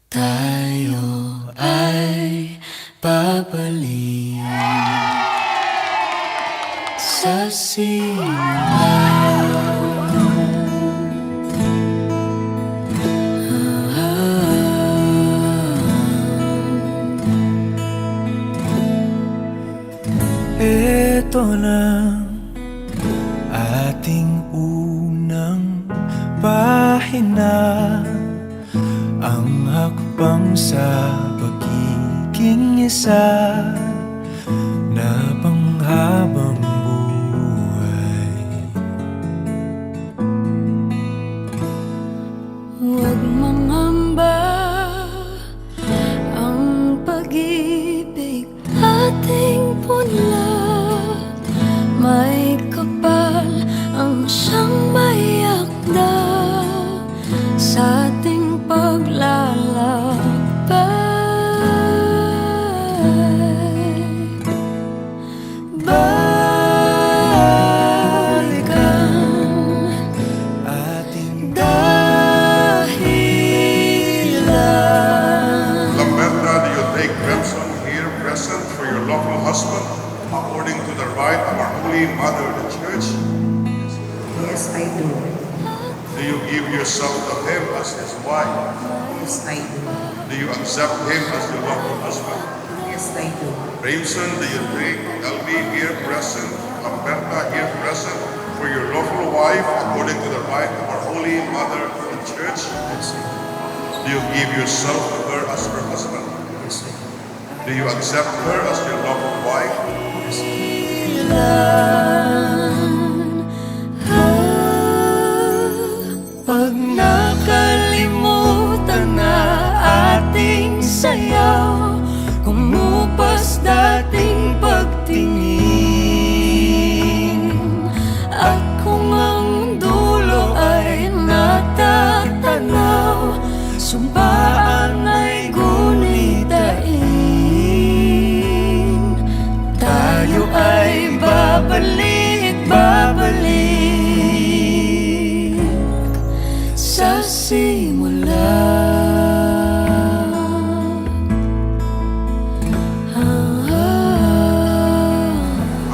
Tayo ay babalik sa simula. Ito na ating unang pahina, ang hakbang sa pagiging isa na panghabang buhay. Huwag mangamba, ang pag-ibig ating punla. May kapal ang siyang mayakda sa ating paglalakbay. Balikan Ating dahilan. Lamberta, do you take Remson here present for your lawful husband according to the rite of our Holy Mother, the Church? Yes, I do. Do you give yourself to him as his wife? Yes, I do. Do you accept him as your lawful husband? Yes, I do. Remson, do you take Elby here present, Lamberta here present for your lawful wife according to the rite of our Holy Mother, the Church? Yes, I do. Do you give yourself to her as her husband? Yes, I do. Do you accept her as your lawful wife? Yes, I do. Pag nakalimutan na ating sayaw, kumupas dating pagtingin. At kung ang dulo ay natatanaw, sumpaan ay gunitain. Tayo ay babalik sa simula.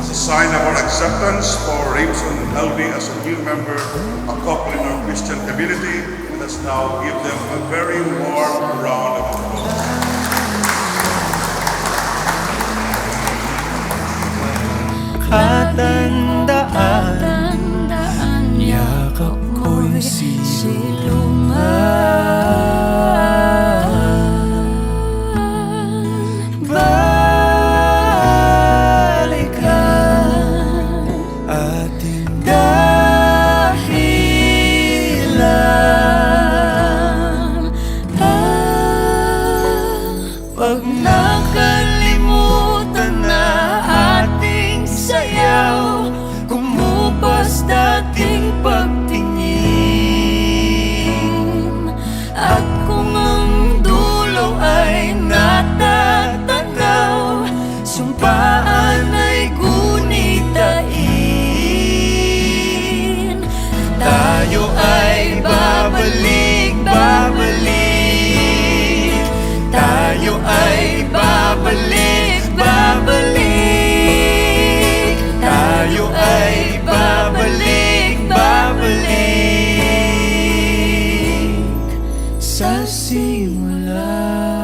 As a sign of our acceptance for Remson and Elby as a new member, a couple in our Christian community, let's now give them a very warm round of applause. katandaan, Tandaan yakap ko'y silungan. Balikan ating dahilan. Pag nakalimutan na ating sayaw, kumupas dating pagtingin. At kung ang dulo ay natatanaw, sumpaan ay gunitain. Tayo ay babalik. Tayo ay babalik. Tayo ay babalik sa simula.